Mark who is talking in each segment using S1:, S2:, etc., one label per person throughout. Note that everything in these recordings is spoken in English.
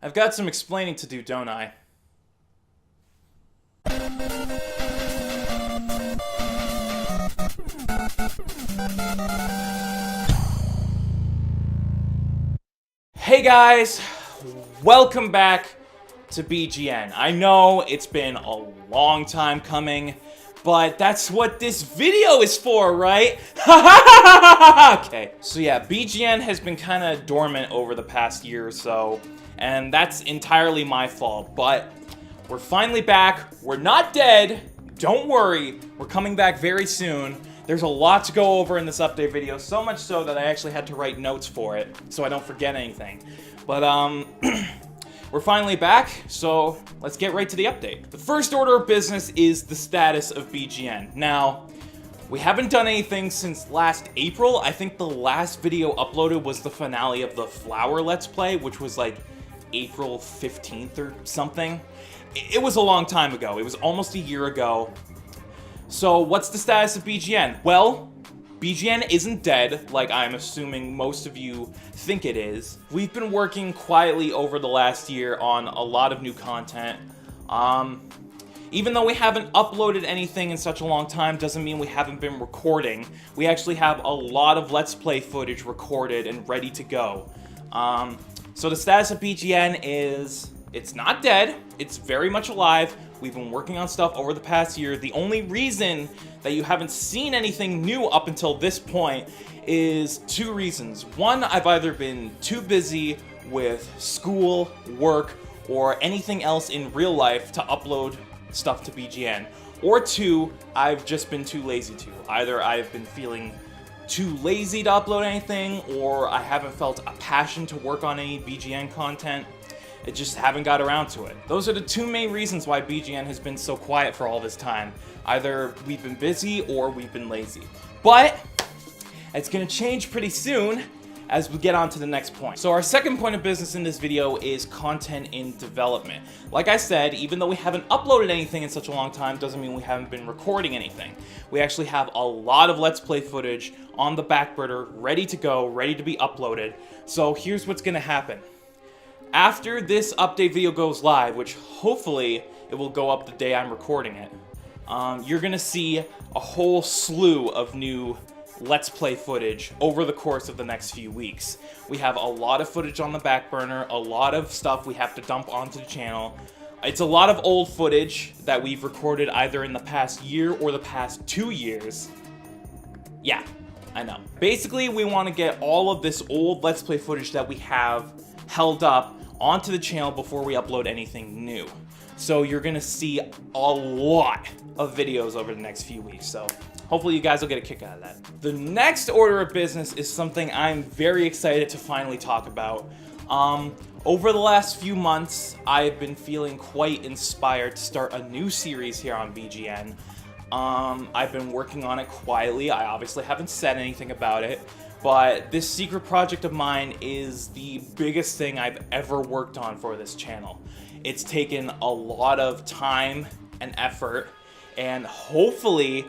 S1: I've got some explaining to do, don't I? Hey guys, welcome back to BGN. I know it's been a long time coming, but that's what this video is for, right? Okay, so yeah, BGN has been kind of dormant over the past year or so, and that's entirely my fault, but we're finally back. We're not dead. Don't worry, we're coming back very soon. There's a lot to go over in this update video, so much so that I actually had to write notes for it, so I don't forget anything. But, we're finally back, so let's get right to the update. The first order of business is the status of BGN. Now, we haven't done anything since last April. I think the last video uploaded was the finale of the Flower Let's Play, which was like April 15th or something. It was a long time ago. It was almost a year ago. So what's the status of BGN? Well, BGN isn't dead, like I'm assuming most of you think it is. We've been working quietly over the last year on a lot of new content. Even though we haven't uploaded anything in such a long time, doesn't mean we haven't been recording. We actually have a lot of Let's Play footage recorded and ready to go. So the status of BGN is, it's not dead, it's very much alive. We've been working on stuff over the past year. The only reason that you haven't seen anything new up until this point is two reasons. One, I've either been too busy with school, work, or anything else in real life to upload stuff to BGN. Or two, I've just been too lazy to. Either I've been feeling too lazy to upload anything, or I haven't felt a passion to work on any BGN content. I just haven't got around to it. Those are the two main reasons why BGN has been so quiet for all this time. Either we've been busy or we've been lazy. But it's gonna change pretty soon as we get on to the next point. So our second point of business in this video is content in development. Like I said, even though we haven't uploaded anything in such a long time, doesn't mean we haven't been recording anything. We actually have a lot of Let's Play footage on the back burner, ready to go, ready to be uploaded. So here's what's gonna happen. After this update video goes live, which hopefully it will go up the day I'm recording it, you're gonna see a whole slew of new Let's Play footage over the course of the next few weeks. We have a lot of footage on the back burner, a lot of stuff we have to dump onto the channel. It's a lot of old footage that we've recorded either in the past year or the past 2 years. Yeah, I know. Basically, we want to get all of this old Let's Play footage that we have held up onto the channel before we upload anything new. So you're gonna see a lot of videos over the next few weeks, so hopefully you guys will get a kick out of that. The next order of business is something I'm very excited to finally talk about. Over the last few months, I've been feeling quite inspired to start a new series here on BGN. I've been working on it quietly. I obviously haven't said anything about it, but this secret project of mine is the biggest thing I've ever worked on for this channel. It's taken a lot of time and effort, and hopefully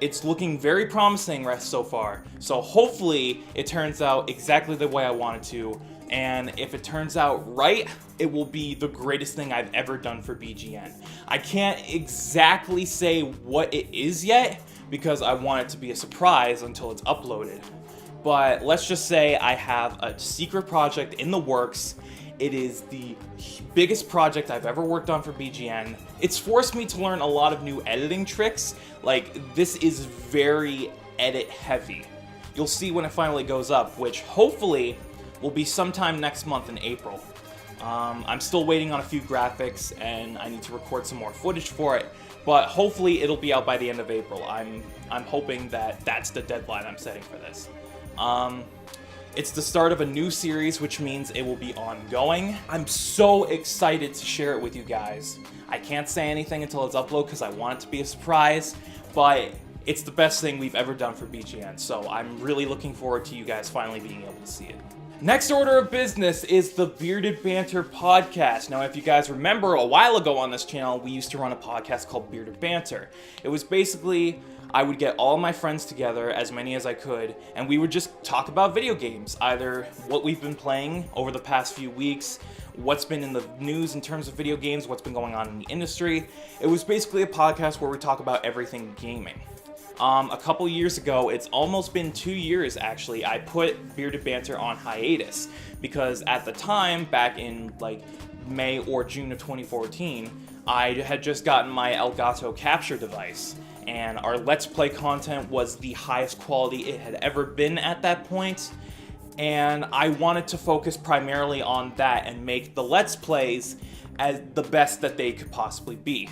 S1: it's looking very promising so far. So hopefully it turns out exactly the way I want it to, and if it turns out right, it will be the greatest thing I've ever done for BGN. I can't exactly say what it is yet, because I want it to be a surprise until it's uploaded. But let's just say I have a secret project in the works. It is the biggest project I've ever worked on for BGN. It's forced me to learn a lot of new editing tricks. Like, this is very edit heavy. You'll see when it finally goes up, which hopefully will be sometime next month in April. I'm still waiting on a few graphics and I need to record some more footage for it, but hopefully it'll be out by the end of April. I'm hoping that that's the deadline I'm setting for this. It's the start of a new series, which means it will be ongoing. I'm so excited to share it with you guys. I can't say anything until it's uploaded because I want it to be a surprise, but it's the best thing we've ever done for BGN, so I'm really looking forward to you guys finally being able to see it. Next order of business is the Bearded Banter Podcast. Now, if you guys remember, a while ago on this channel, we used to run a podcast called Bearded Banter. It was basically I would get all my friends together, as many as I could, and we would just talk about video games, either what we've been playing over the past few weeks, what's been in the news in terms of video games, what's been going on in the industry. It was basically a podcast where we talk about everything gaming. A couple years ago, it's almost been 2 years actually, I put Bearded Banter on hiatus because at the time, back in like May or June of 2014, I had just gotten my Elgato capture device, and our Let's Play content was the highest quality it had ever been at that point, and I wanted to focus primarily on that and make the Let's Plays as the best that they could possibly be.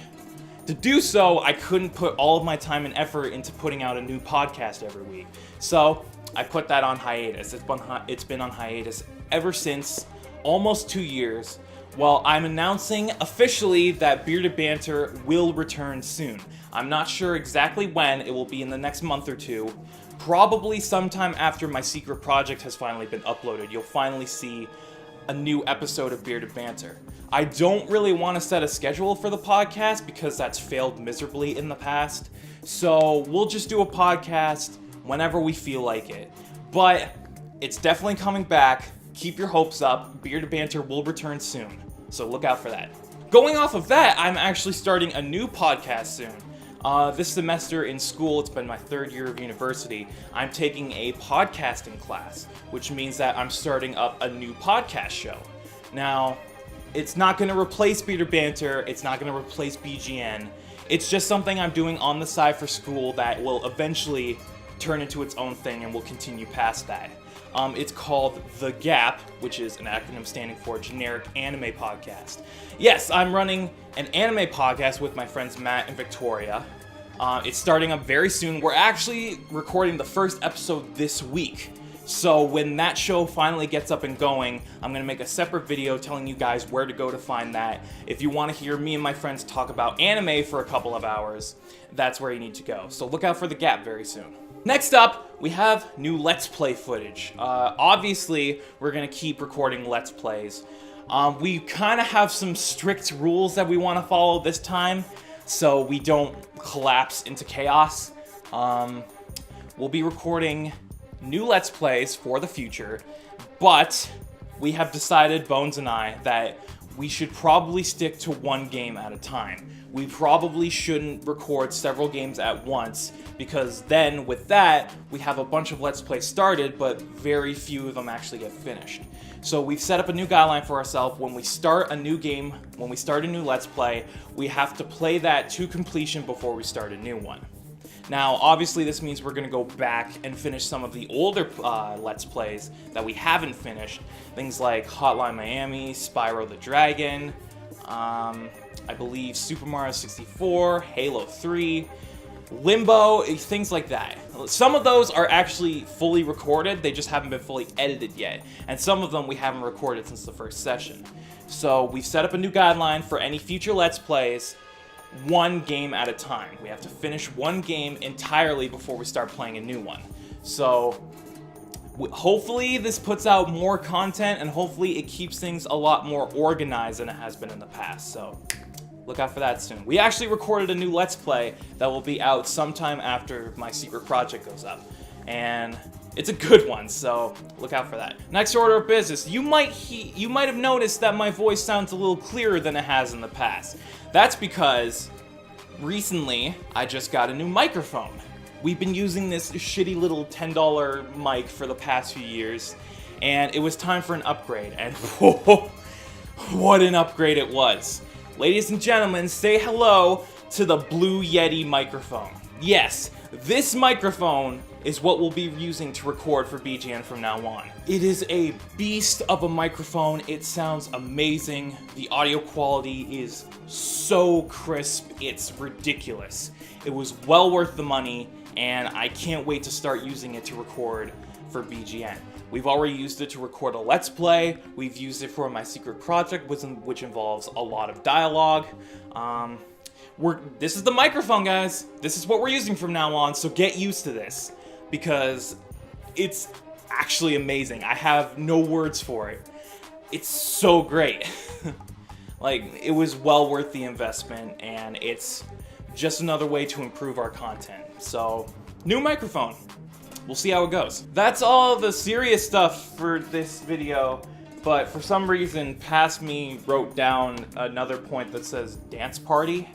S1: To do so, I couldn't put all of my time and effort into putting out a new podcast every week. So I put that on hiatus. It's been on hiatus ever since, almost 2 years. Well, I'm announcing officially that Bearded Banter will return soon. I'm not sure exactly when. It will be in the next month or two. Probably sometime after my secret project has finally been uploaded. You'll finally see a new episode of Bearded Banter. I don't really want to set a schedule for the podcast because that's failed miserably in the past. So we'll just do a podcast whenever we feel like it. But it's definitely coming back. Keep your hopes up. Bearded Banter will return soon. So look out for that. Going off of that, I'm actually starting a new podcast soon. This semester in school, it's been my 3rd year of university, I'm taking a podcasting class, which means that I'm starting up a new podcast show. Now, it's not going to replace Bearded Banter, it's not going to replace BGN, it's just something I'm doing on the side for school that will eventually turn into its own thing and will continue past that. It's called The Gap, which is an acronym standing for Generic Anime Podcast. Yes, I'm running an anime podcast with my friends Matt and Victoria. It's starting up very soon. We're actually recording the first episode this week. So when that show finally gets up and going, I'm going to make a separate video telling you guys where to go to find that. If you want to hear me and my friends talk about anime for a couple of hours, that's where you need to go. So look out for The Gap very soon. Next up, we have new Let's Play footage. Obviously, we're going to keep recording Let's Plays. We kind of have some strict rules that we want to follow this time, so we don't collapse into chaos. We'll be recording new Let's Plays for the future, but we have decided, Bones and I, that we should probably stick to one game at a time. We probably shouldn't record several games at once, because then with that, we have a bunch of Let's Plays started, but very few of them actually get finished. So we've set up a new guideline for ourselves. When we start a new game, when we start a new Let's Play, we have to play that to completion before we start a new one. Now, obviously, this means we're going to go back and finish some of the older Let's Plays that we haven't finished. Things like Hotline Miami, Spyro the Dragon, I believe Super Mario 64, Halo 3, Limbo, things like that. Some of those are actually fully recorded, they just haven't been fully edited yet. And some of them we haven't recorded since the first session. So we've set up a new guideline for any future Let's Plays, one game at a time. We have to finish one game entirely before we start playing a new one. So hopefully this puts out more content, and hopefully it keeps things a lot more organized than it has been in the past. So look out for that soon. We actually recorded a new Let's Play that will be out sometime after my secret project goes up, and it's a good one, so look out for that. Next order of business, you might have noticed that my voice sounds a little clearer than it has in the past. That's because recently I just got a new microphone. We've been using this shitty little $10 mic for the past few years, and it was time for an upgrade, and whoa, what an upgrade it was. Ladies and gentlemen, say hello to the Blue Yeti microphone. Yes, this microphone is what we'll be using to record for BGN from now on. It is a beast of a microphone. It sounds amazing. The audio quality is so crisp, it's ridiculous. It was well worth the money, and I can't wait to start using it to record for BGN. We've already used it to record a Let's Play. We've used it for my secret project, which involves a lot of dialogue. This is the microphone, guys. This is what we're using from now on, so get used to this, because it's actually amazing. I have no words for it. It's so great. Like, it was well worth the investment, and it's just another way to improve our content. So, new microphone. We'll see how it goes. That's all the serious stuff for this video, but for some reason, past me wrote down another point that says dance party.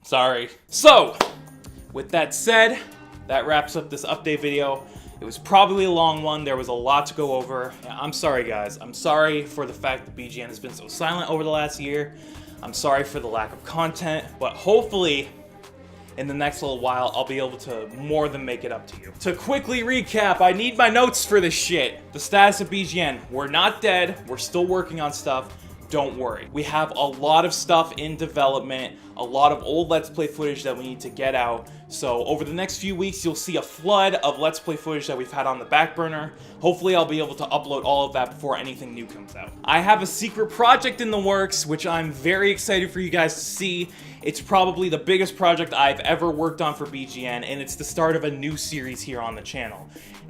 S1: Sorry. So, with that said, that wraps up this update video. It was probably a long one. There was a lot to go over. I'm sorry, guys. I'm sorry for the fact that BGN has been so silent over the last year. I'm sorry for the lack of content, but hopefully, in the next little while, I'll be able to more than make it up to you. To quickly recap, I need my notes for this shit. The status of BGN. We're not dead. We're still working on stuff. Don't worry. We have a lot of stuff in development, a lot of old Let's Play footage that we need to get out. So over the next few weeks, you'll see a flood of Let's Play footage that we've had on the back burner. Hopefully I'll be able to upload all of that before anything new comes out. I have a secret project in the works, which I'm very excited for you guys to see. It's probably the biggest project I've ever worked on for BGN, and it's the start of a new series here on the channel.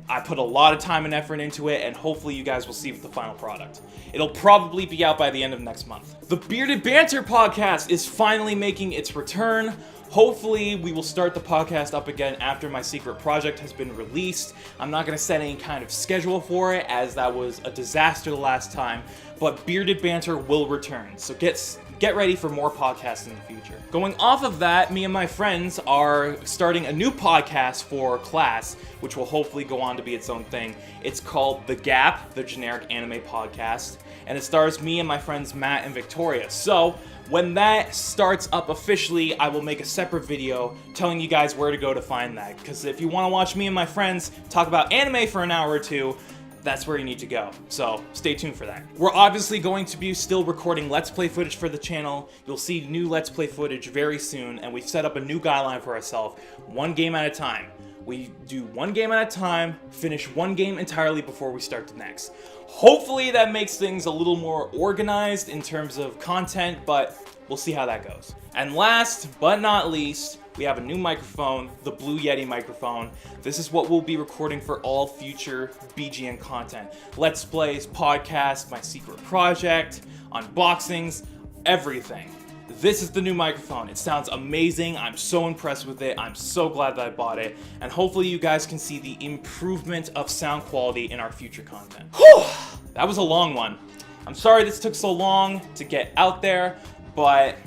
S1: I put a lot of time and effort into it, and hopefully you guys will see the final product. It'll probably be out by the end of next month. The Bearded Banter Podcast is finally making its return. Hopefully, we will start the podcast up again after my secret project has been released. I'm not going to set any kind of schedule for it, as that was a disaster the last time, but Bearded Banter will return, so get ready for more podcasts in the future. Going off of that, me and my friends are starting a new podcast for class, which will hopefully go on to be its own thing. It's called The Gap, the generic anime podcast, and it stars me and my friends Matt and Victoria. So, when that starts up officially, I will make a separate video telling you guys where to go to find that, because if you want to watch me and my friends talk about anime for an hour or two, that's where you need to go. So stay tuned for that. We're obviously going to be still recording Let's Play footage for the channel. You'll see new Let's Play footage very soon, and we've set up a new guideline for ourselves, one game at a time. We do one game at a time, finish one game entirely before we start the next. Hopefully that makes things a little more organized in terms of content, but we'll see how that goes. And last but not least, we have a new microphone, the Blue Yeti microphone. This is what we'll be recording for all future BGN content. Let's Plays, podcasts, my secret project, unboxings, everything. This is the new microphone. It sounds amazing. I'm so impressed with it. I'm so glad that I bought it. And hopefully you guys can see the improvement of sound quality in our future content. Whew! That was a long one. I'm sorry this took so long to get out there, but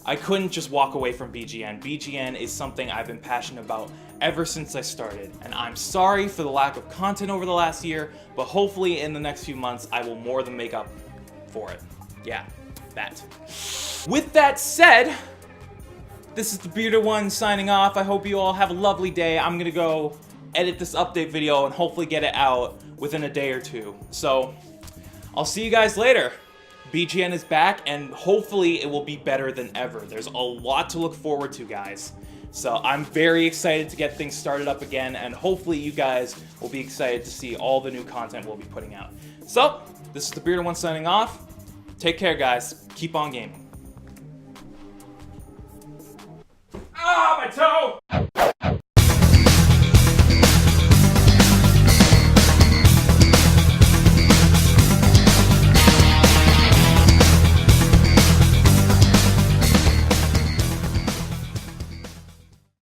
S1: I couldn't just walk away from BGN. BGN is something I've been passionate about ever since I started, and I'm sorry for the lack of content over the last year, but hopefully in the next few months I will more than make up for it. Yeah, that. With that said, this is the Bearded One signing off. I hope you all have a lovely day. I'm gonna go edit this update video and hopefully get it out within a day or two. So, I'll see you guys later. BGN is back, and hopefully it will be better than ever. There's a lot to look forward to, guys. So I'm very excited to get things started up again, and hopefully you guys will be excited to see all the new content we'll be putting out. So, this is the Bearded One signing off. Take care, guys. Keep on gaming. Ah, my toe!